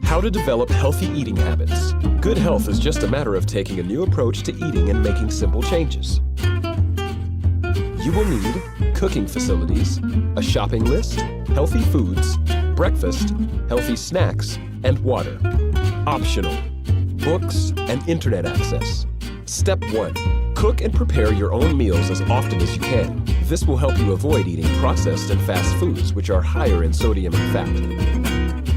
How to develop healthy eating habits. Good health is just a matter of taking a new approach to eating and making simple changes. You will need cooking facilities, a shopping list, healthy foods, breakfast, healthy snacks, and water. Optional: books and internet access. Step 1. Cook and prepare your own meals as often as you can. This will help you avoid eating processed and fast foods, which are higher in sodium and fat.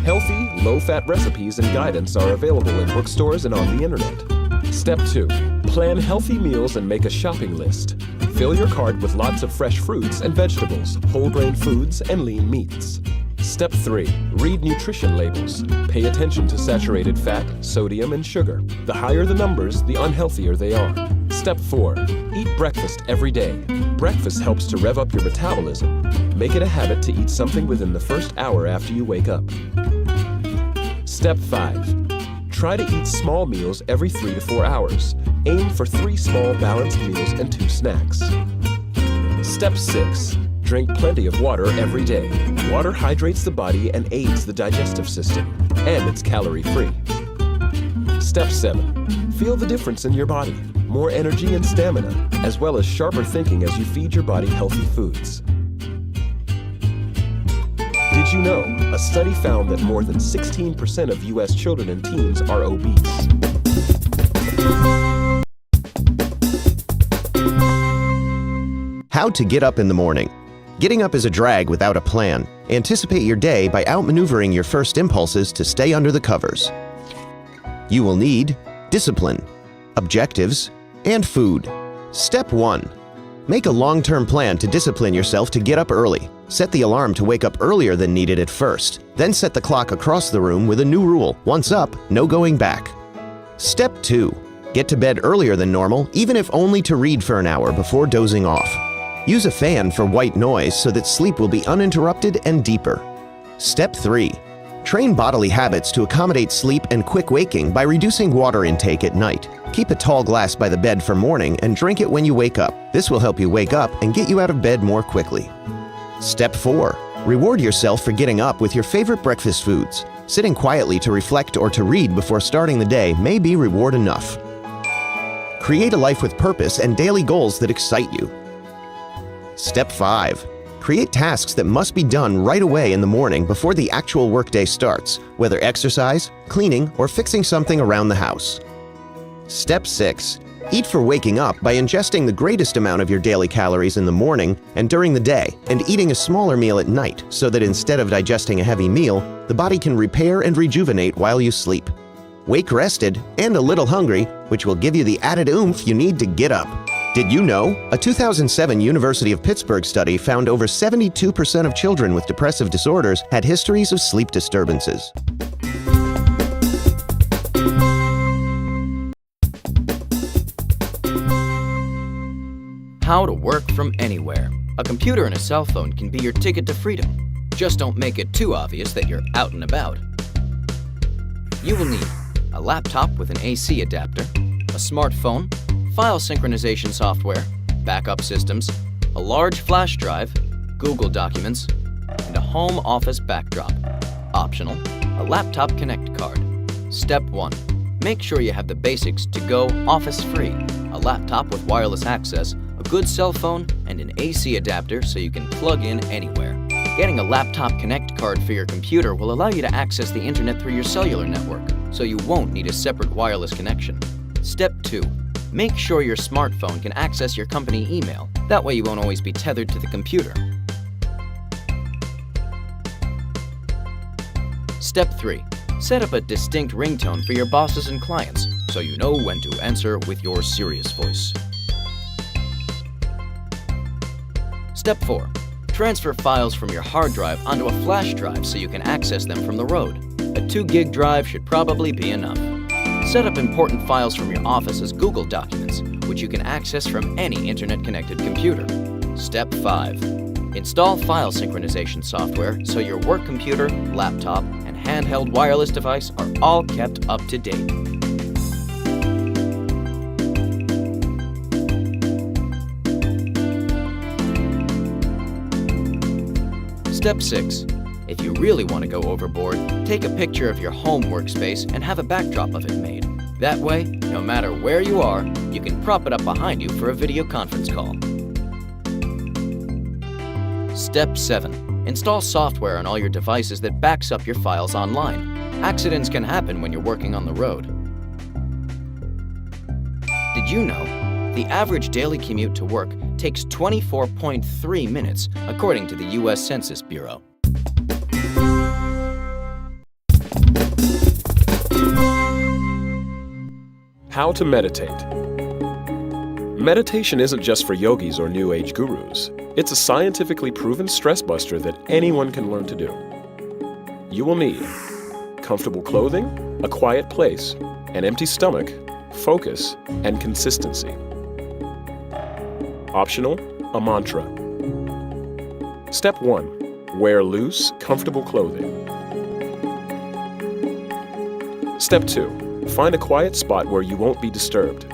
Healthy, low-fat recipes and guidance are available in bookstores and on the internet. Step 2. Plan healthy meals and make a shopping list. Fill your cart with lots of fresh fruits and vegetables, whole grain foods, and lean meats. Step 3. Read nutrition labels. Pay attention to saturated fat, sodium, and sugar. The higher the numbers, the unhealthier they are. Step 4. Eat breakfast every day. Breakfast helps to rev up your metabolism. Make it a habit to eat something within the first hour after you wake up. Step 5. Try to eat small meals every 3 to 4 hours. Aim for 3 small balanced meals and 2 snacks. Step 6. Drink plenty of water every day. Water hydrates the body and aids the digestive system, and it's calorie-free. Step 7. Feel the difference in your body. More energy and stamina, as well as sharper thinking as you feed your body healthy foods. Did you know? A study found that more than 16% of U.S. children and teens are obese. How to get up in the morning. Getting up is a drag without a plan. Anticipate your day by outmaneuvering your first impulses to stay under the covers. You will need discipline, objectives, and food. Step 1. Make a long-term plan to discipline yourself to get up early. Set the alarm to wake up earlier than needed at first. Then set the clock across the room with a new rule. Once up, no going back. Step 2. Get to bed earlier than normal, even if only to read for an hour before dozing off. Use a fan for white noise so that sleep will be uninterrupted and deeper. Step 3. Train bodily habits to accommodate sleep and quick waking by reducing water intake at night. Keep a tall glass by the bed for morning and drink it when you wake up. This will help you wake up and get you out of bed more quickly. Step 4. Reward yourself for getting up with your favorite breakfast foods. Sitting quietly to reflect or to read before starting the day may be reward enough. Create a life with purpose and daily goals that excite you. Step 5. Create tasks that must be done right away in the morning before the actual workday starts, whether exercise, cleaning, or fixing something around the house. Step 6. Eat for waking up by ingesting the greatest amount of your daily calories in the morning and during the day, and eating a smaller meal at night so that instead of digesting a heavy meal, the body can repair and rejuvenate while you sleep. Wake rested and a little hungry, which will give you the added oomph you need to get up. Did you know? A 2007 University of Pittsburgh study found over 72% of children with depressive disorders had histories of sleep disturbances. How to work from anywhere. A computer and a cell phone can be your ticket to freedom. Just don't make it too obvious that you're out and about. You will need a laptop with an AC adapter, a smartphone, file synchronization software, backup systems, a large flash drive, Google Documents, and a home office backdrop. Optional, a laptop Connect card. Step 1. Make sure you have the basics to go office-free, a laptop with wireless access, a good cell phone, and an AC adapter so you can plug in anywhere. Getting a laptop Connect card for your computer will allow you to access the internet through your cellular network, so you won't need a separate wireless connection. Step 2. Make sure your smartphone can access your company email. That way you won't always be tethered to the computer. Step 3. Set up a distinct ringtone for your bosses and clients so you know when to answer with your serious voice. Step 4. Transfer files from your hard drive onto a flash drive so you can access them from the road. A 2 gig drive should probably be enough. Set up important files from your office as Google Documents, which you can access from any internet-connected computer. Step 5. Install file synchronization software so your work computer, laptop, and handheld wireless device are all kept up to date. Step 6. If you really want to go overboard, take a picture of your home workspace and have a backdrop of it made. That way, no matter where you are, you can prop it up behind you for a video conference call. Step 7. Install software on all your devices that backs up your files online. Accidents can happen when you're working on the road. Did you know the average daily commute to work takes 24.3 minutes, according to the U.S. Census Bureau? How to meditate. Meditation isn't just for yogis or New Age gurus. It's a scientifically proven stress buster that anyone can learn to do. You will need comfortable clothing, a quiet place, an empty stomach, focus, and consistency. Optional, a mantra. Step 1. Wear loose, comfortable clothing. Step 2. Find a quiet spot where you won't be disturbed.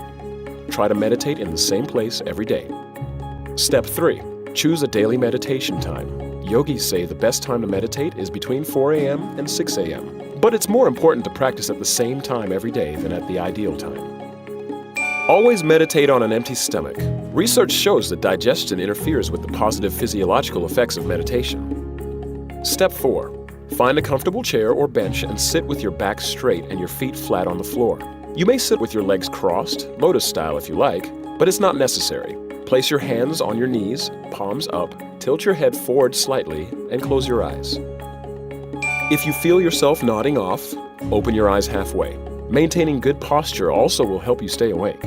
Try to meditate in the same place every day. Step 3. Choose a daily meditation time. Yogis say the best time to meditate is between 4 a.m. and 6 a.m. But it's more important to practice at the same time every day than at the ideal time. Always meditate on an empty stomach. Research shows that digestion interferes with the positive physiological effects of meditation. Step 4. Find a comfortable chair or bench and sit with your back straight and your feet flat on the floor. You may sit with your legs crossed, lotus style if you like, but it's not necessary. Place your hands on your knees, palms up, tilt your head forward slightly, and close your eyes. If you feel yourself nodding off, open your eyes halfway. Maintaining good posture also will help you stay awake.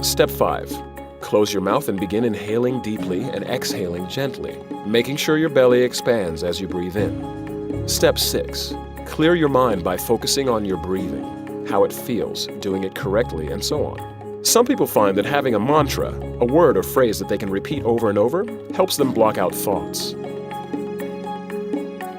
Step 5. Close your mouth and begin inhaling deeply and exhaling gently, making sure your belly expands as you breathe in. Step 6. Clear your mind by focusing on your breathing, how it feels, doing it correctly, and so on. Some people find that having a mantra, a word or phrase that they can repeat over and over, helps them block out thoughts.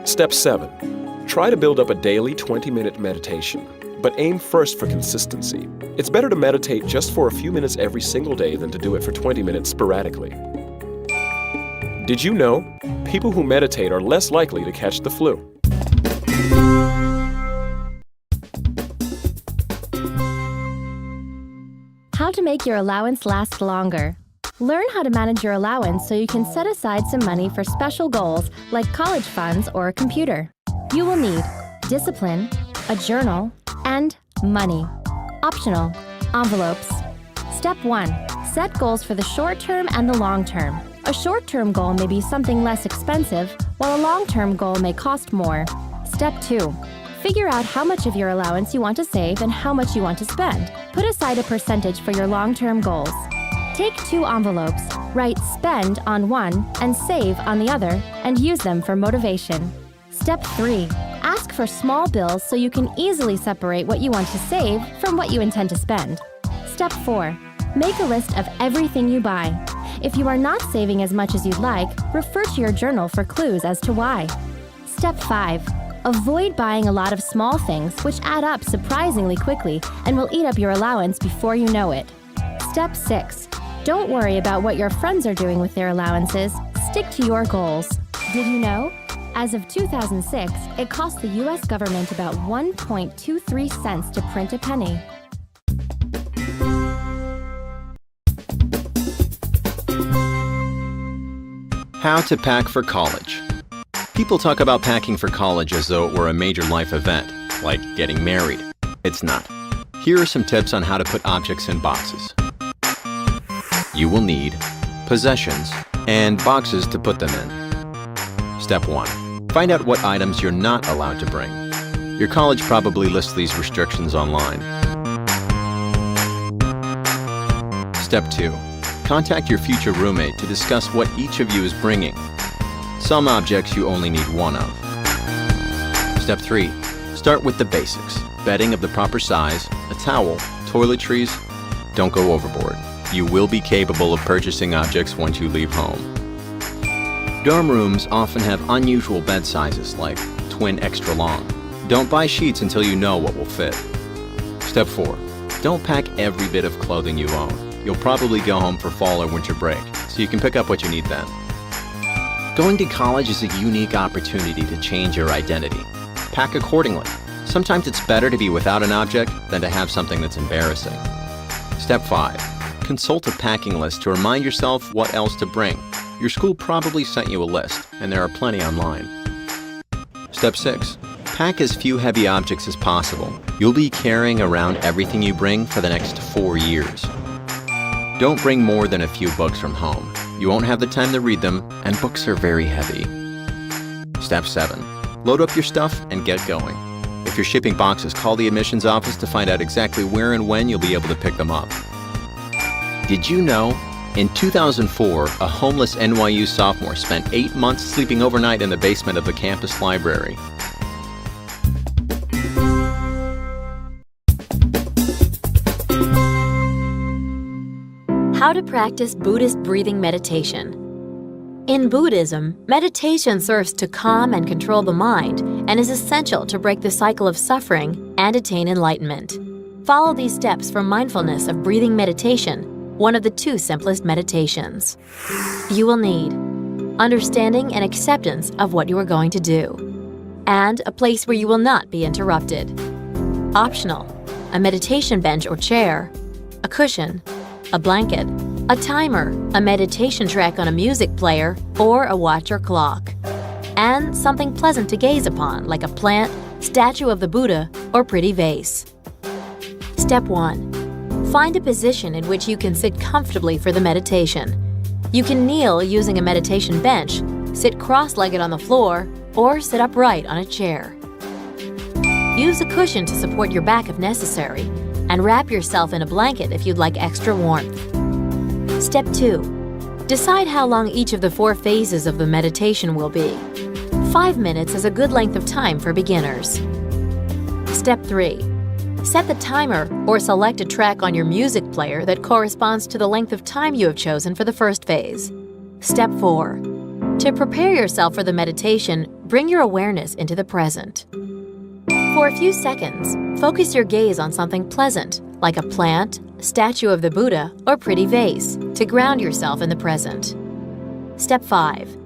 Step 7. Try to build up a daily 20-minute meditation, but aim first for consistency. It's better to meditate just for a few minutes every single day than to do it for 20 minutes sporadically. Did you know? People who meditate are less likely to catch the flu. How to make your allowance last longer. Learn how to manage your allowance so you can set aside some money for special goals like college funds or a computer. You will need discipline, a journal, and money. Optional, envelopes. Step 1. Set goals for the short term and the long term. A short-term goal may be something less expensive, while a long-term goal may cost more. Step 2. Figure out how much of your allowance you want to save and how much you want to spend. Put aside a percentage for your long-term goals. Take 2 envelopes, write spend on one and save on the other, and use them for motivation. Step 3. Ask for small bills so you can easily separate what you want to save from what you intend to spend. Step 4. Make a list of everything you buy. If you are not saving as much as you'd like, refer to your journal for clues as to why. Step 5. Avoid buying a lot of small things which add up surprisingly quickly and will eat up your allowance before you know it. Step 6. Don't worry about what your friends are doing with their allowances. Stick to your goals. Did you know? As of 2006, it cost the U.S. government about 1.23 cents to print a penny. How to pack for college. People talk about packing for college as though it were a major life event, like getting married. It's not. Here are some tips on how to put objects in boxes. You will need possessions and boxes to put them in. Step 1. Find out what items you're not allowed to bring. Your college probably lists these restrictions online. Step 2. Contact your future roommate to discuss what each of you is bringing. Some objects you only need one of. Step 3. Start with the basics. Bedding of the proper size, a towel, toiletries. Don't go overboard. You will be capable of purchasing objects once you leave home. Dorm rooms often have unusual bed sizes like twin extra long. Don't buy sheets until you know what will fit. Step 4. Don't pack every bit of clothing you own. You'll probably go home for fall or winter break, so you can pick up what you need then. Going to college is a unique opportunity to change your identity. Pack accordingly. Sometimes it's better to be without an object than to have something that's embarrassing. Step 5. Consult a packing list to remind yourself what else to bring. Your school probably sent you a list, and there are plenty online. Step 6. Pack as few heavy objects as possible. You'll be carrying around everything you bring for the next 4 years. Don't bring more than a few books from home. You won't have the time to read them, and books are very heavy. Step 7. Load up your stuff and get going. If you're shipping boxes, call the admissions office to find out exactly where and when you'll be able to pick them up. Did you know? In 2004, a homeless NYU sophomore spent 8 months sleeping overnight in the basement of the campus library. How to practice Buddhist breathing meditation. In Buddhism, meditation serves to calm and control the mind and is essential to break the cycle of suffering and attain enlightenment. Follow these steps for mindfulness of breathing meditation, one of the 2 simplest meditations. You will need understanding and acceptance of what you are going to do, and a place where you will not be interrupted. Optional: a meditation bench or chair, a cushion, a blanket, a timer, a meditation track on a music player, or a watch or clock. And something pleasant to gaze upon, like a plant, statue of the Buddha, or pretty vase. Step 1. Find a position in which you can sit comfortably for the meditation. You can kneel using a meditation bench, sit cross-legged on the floor, or sit upright on a chair. Use a cushion to support your back if necessary, and wrap yourself in a blanket if you'd like extra warmth. Step 2. Decide how long each of the 4 phases of the meditation will be. 5 minutes is a good length of time for beginners. Step 3. Set the timer or select a track on your music player that corresponds to the length of time you have chosen for the first phase. Step 4. To prepare yourself for the meditation, bring your awareness into the present. For a few seconds, focus your gaze on something pleasant, like a plant, statue of the Buddha, or pretty vase, to ground yourself in the present. Step 5.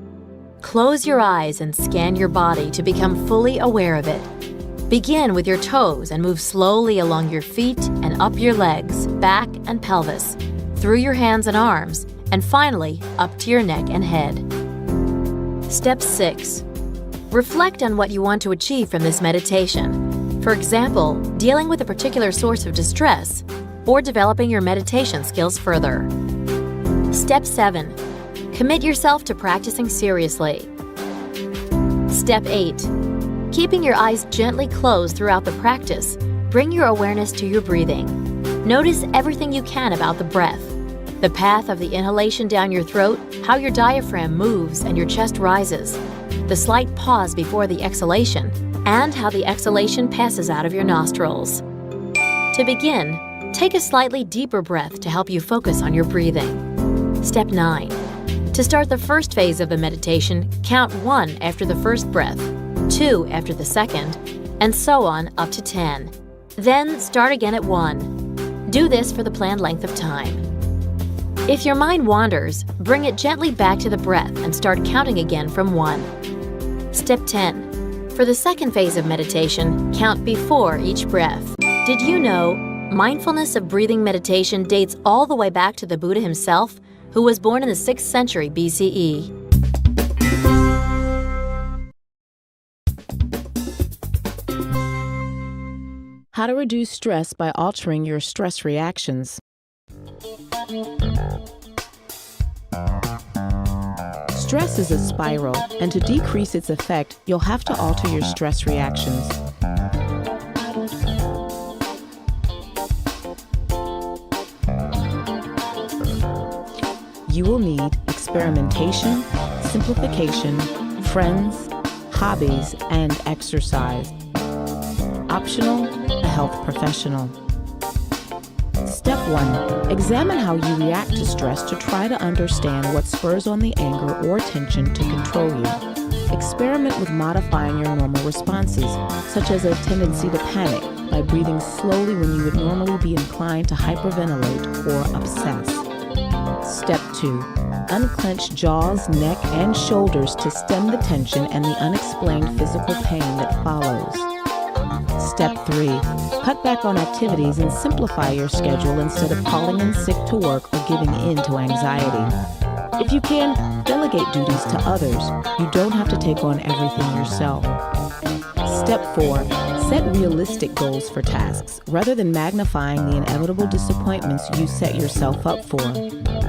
Close your eyes and scan your body to become fully aware of it. Begin with your toes and move slowly along your feet and up your legs, back and pelvis, through your hands and arms, and finally up to your neck and head. Step 6. Reflect on what you want to achieve from this meditation. For example, dealing with a particular source of distress or developing your meditation skills further. Step 7. Commit yourself to practicing seriously. Step 8. Keeping your eyes gently closed throughout the practice, bring your awareness to your breathing. Notice everything you can about the breath, the path of the inhalation down your throat, how your diaphragm moves and your chest rises, the slight pause before the exhalation, and how the exhalation passes out of your nostrils. To begin, take a slightly deeper breath to help you focus on your breathing. Step 9. To start the first phase of the meditation, count 1 after the first breath, 2 after the second, and so on up to 10. Then start again at 1. Do this for the planned length of time. If your mind wanders, bring it gently back to the breath and start counting again from 1. Step 10. For the second phase of meditation, count before each breath. Did you know mindfulness of breathing meditation dates all the way back to the Buddha himself, who was born in the 6th century BCE? How to reduce stress by altering your stress reactions. Stress is a spiral, and to decrease its effect, you'll have to alter your stress reactions. You will need experimentation, simplification, friends, hobbies, and exercise. Optional, a health professional. Step 1. Examine how you react to stress to try to understand what spurs on the anger or tension to control you. Experiment with modifying your normal responses, such as a tendency to panic, by breathing slowly when you would normally be inclined to hyperventilate or obsess. Step 2. Unclench jaws, neck, and shoulders to stem the tension and the unexplained physical pain that follows. Step 3. Cut back on activities and simplify your schedule instead of calling in sick to work or giving in to anxiety. If you can, delegate duties to others. You don't have to take on everything yourself. Step 4. Set realistic goals for tasks, rather than magnifying the inevitable disappointments you set yourself up for.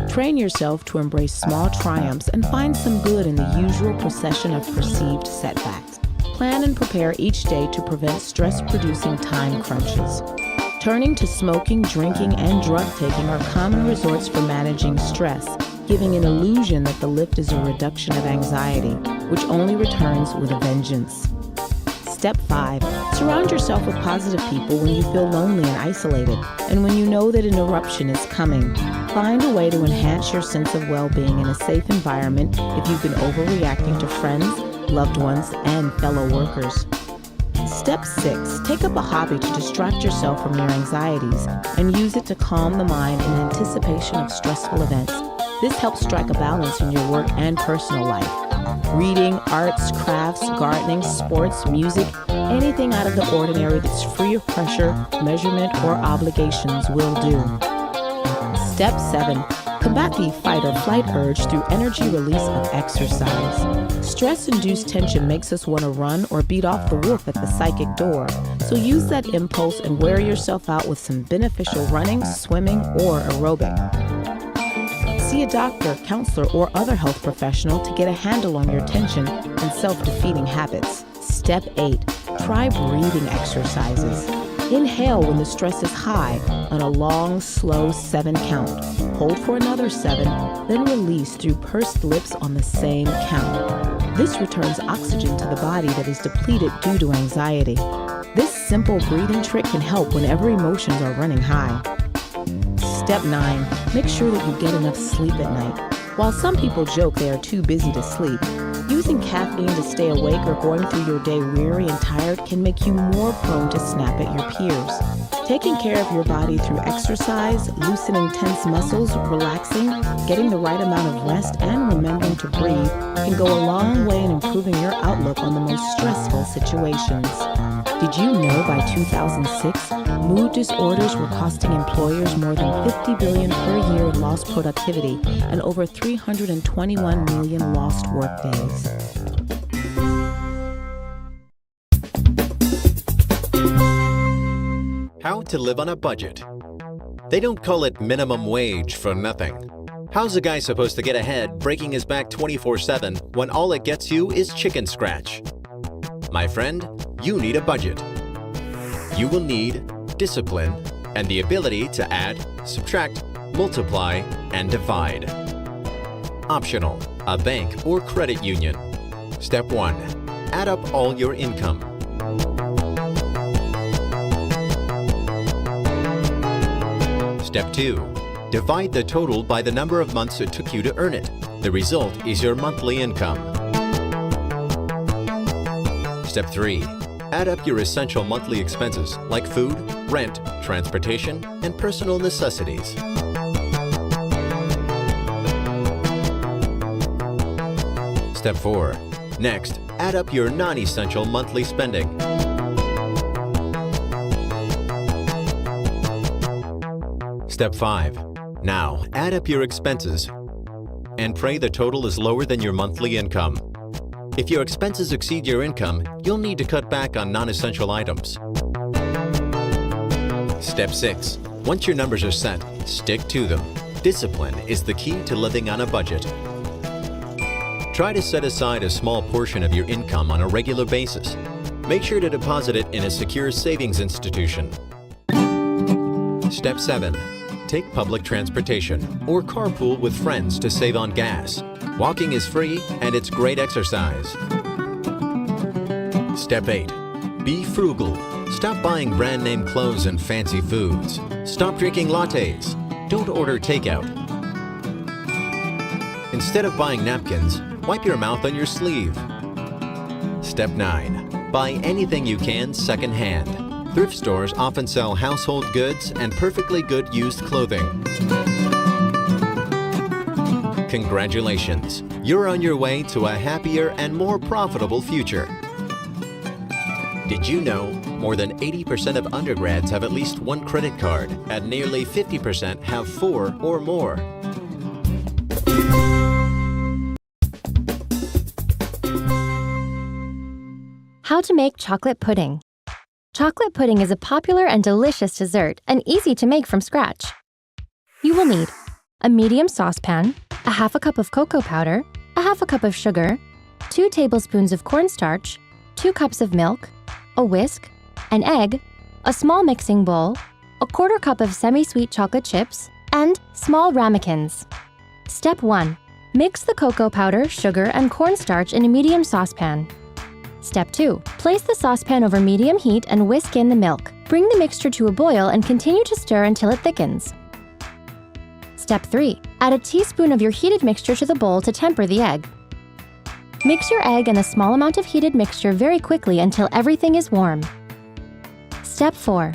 Train yourself to embrace small triumphs and find some good in the usual procession of perceived setbacks. Plan and prepare each day to prevent stress-producing time crunches. Turning to smoking, drinking, and drug-taking are common resorts for managing stress, giving an illusion that the lift is a reduction of anxiety, which only returns with a vengeance. Step 5. Surround yourself with positive people when you feel lonely and isolated, and when you know that an eruption is coming. Find a way to enhance your sense of well-being in a safe environment if you've been overreacting to friends, loved ones, and fellow workers. Step 6. Take up a hobby to distract yourself from your anxieties and use it to calm the mind in anticipation of stressful events. This helps strike a balance in your work and personal life. Reading, arts, crafts, gardening, sports, music, anything out of the ordinary that's free of pressure, measurement, or obligations will do. Step 7. Combat the fight or flight urge through energy release of exercise. Stress-induced tension makes us want to run or beat off the wolf at the psychic door, so use that impulse and wear yourself out with some beneficial running, swimming, or aerobic. See a doctor, counselor, or other health professional to get a handle on your tension and self-defeating habits. Step 8. Try breathing exercises. Inhale when the stress is high on a long, slow 7 count. Hold for another 7, then release through pursed lips on the same count. This returns oxygen to the body that is depleted due to anxiety. This simple breathing trick can help whenever emotions are running high. Step 9. Make sure that you get enough sleep at night. While some people joke they are too busy to sleep, using caffeine to stay awake or going through your day weary and tired can make you more prone to snap at your peers. Taking care of your body through exercise, loosening tense muscles, relaxing, getting the right amount of rest, and remembering to breathe can go a long way in improving your outlook on the most stressful situations. Did you know by 2006, mood disorders were costing employers more than $50 billion per year in lost productivity and over 321 million lost workdays? How to live on a budget. They don't call it minimum wage for nothing. How's a guy supposed to get ahead breaking his back 24/7 when all it gets you is chicken scratch? My friend, you need a budget. You will need discipline and the ability to add, subtract, multiply, and divide. Optional, a bank or credit union. Step 1. Add up all your income. Step 2. Divide the total by the number of months it took you to earn it. The result is your monthly income. Step 3. Add up your essential monthly expenses like food, rent, transportation, and personal necessities. Step 4. Next, add up your non-essential monthly spending. Step 5. Now, add up your expenses and pray the total is lower than your monthly income. If your expenses exceed your income, you'll need to cut back on non-essential items. Step 6. Once your numbers are set, stick to them. Discipline is the key to living on a budget. Try to set aside a small portion of your income on a regular basis. Make sure to deposit it in a secure savings institution. Step 7. Take public transportation or carpool with friends to save on gas. Walking is free and it's great exercise. Step 8. Be frugal. Stop buying brand name clothes and fancy foods. Stop drinking lattes. Don't order takeout. Instead of buying napkins, wipe your mouth on your sleeve. Step 9. Buy anything you can secondhand. Thrift stores often sell household goods and perfectly good used clothing. Congratulations! You're on your way to a happier and more profitable future. Did you know more than 80% of undergrads have at least one credit card, and nearly 50% have 4 or more? How to make chocolate pudding. Chocolate pudding is a popular and delicious dessert and easy to make from scratch. You will need a medium saucepan, a half a cup of cocoa powder, a half a cup of sugar, 2 tablespoons of cornstarch, 2 cups of milk, a whisk, an egg, a small mixing bowl, a quarter cup of semi-sweet chocolate chips, and small ramekins. Step 1. Mix the cocoa powder, sugar, and cornstarch in a medium saucepan. Step 2. Place the saucepan over medium heat and whisk in the milk. Bring the mixture to a boil and continue to stir until it thickens. Step 3. Add a teaspoon of your heated mixture to the bowl to temper the egg. Mix your egg and a small amount of heated mixture very quickly until everything is warm. Step 4.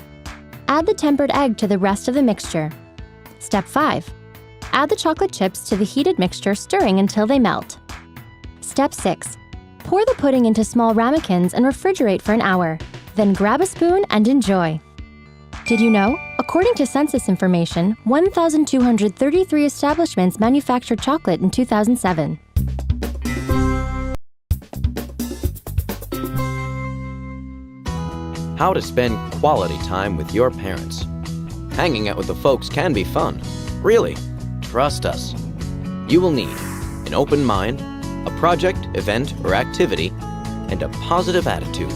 Add the tempered egg to the rest of the mixture. Step 5. Add the chocolate chips to the heated mixture, stirring until they melt. Step 6. Pour the pudding into small ramekins and refrigerate for an hour. Then grab a spoon and enjoy. Did you know? According to census information, 1,233 establishments manufactured chocolate in 2007. How to spend quality time with your parents. Hanging out with the folks can be fun. Really, trust us. You will need an open mind, a project, event, or activity, and a positive attitude.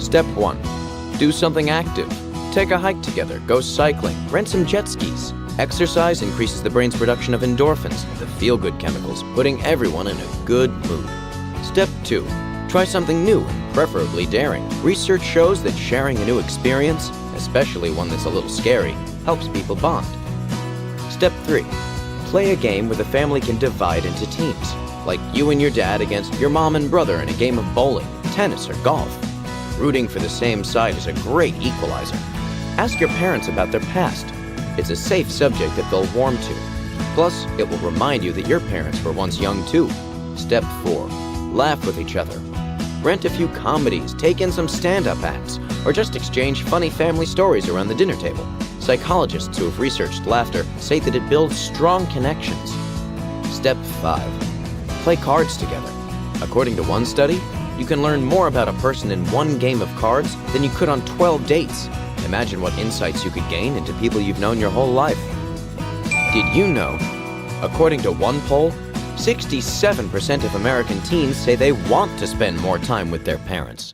Step 1. Do something active. Take a hike together, go cycling, rent some jet skis. Exercise increases the brain's production of endorphins, the feel-good chemicals, putting everyone in a good mood. Step 2. Try something new and preferably daring. Research shows that sharing a new experience, especially one that's a little scary, helps people bond. Step 3. Play a game where the family can divide into teams, like you and your dad against your mom and brother in a game of bowling, tennis, or golf. Rooting for the same side is a great equalizer. Ask your parents about their past. It's a safe subject that they'll warm to. Plus, it will remind you that your parents were once young too. Step 4. Laugh with each other. Rent a few comedies, take in some stand-up acts, or just exchange funny family stories around the dinner table. Psychologists who have researched laughter say that it builds strong connections. Step 5. Play cards together. According to one study, you can learn more about a person in one game of cards than you could on 12 dates. Imagine what insights you could gain into people you've known your whole life. Did you know? According to one poll, 67% of American teens say they want to spend more time with their parents.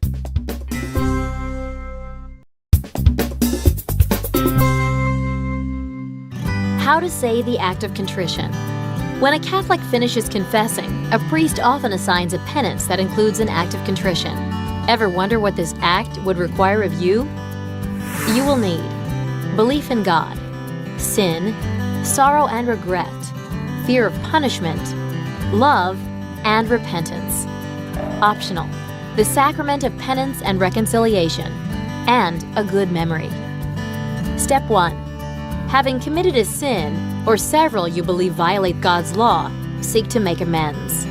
How to say the act of contrition. When a Catholic finishes confessing, a priest often assigns a penance that includes an act of contrition. Ever wonder what this act would require of you? You will need belief in God, sin, sorrow and regret, fear of punishment, love, and repentance. Optional: the sacrament of penance and reconciliation, and a good memory. Step 1. Having committed a sin, or several you believe violate God's law, seek to make amends.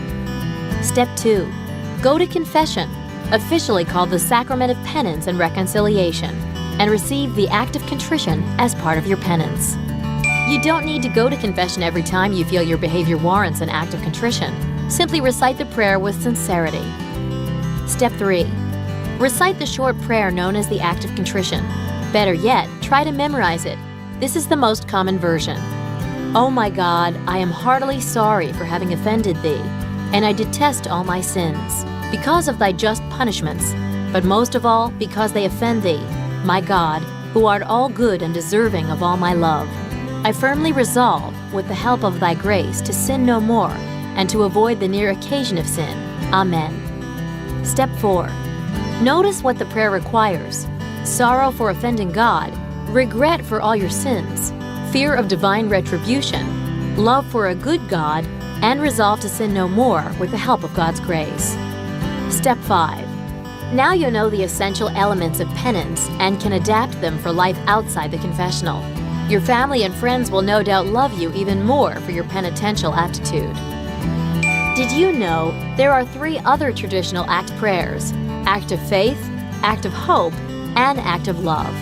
Step 2. Go to confession, officially called the Sacrament of Penance and Reconciliation, and receive the act of contrition as part of your penance. You don't need to go to confession every time you feel your behavior warrants an act of contrition. Simply recite the prayer with sincerity. Step 3. Recite the short prayer known as the act of contrition. Better yet, try to memorize it. This is the most common version. O my God, I am heartily sorry for having offended thee, and I detest all my sins, because of thy just punishments, but most of all because they offend thee, my God, who art all good and deserving of all my love. I firmly resolve, with the help of thy grace, to sin no more, and to avoid the near occasion of sin. Amen. Step 4. Notice what the prayer requires: sorrow for offending God, regret for all your sins, fear of divine retribution, love for a good God, and resolve to sin no more with the help of God's grace. Step 5. Now you know the essential elements of penance and can adapt them for life outside the confessional. Your family and friends will no doubt love you even more for your penitential attitude. Did you know there are 3 other traditional ACT prayers: act of faith, act of hope, and act of love?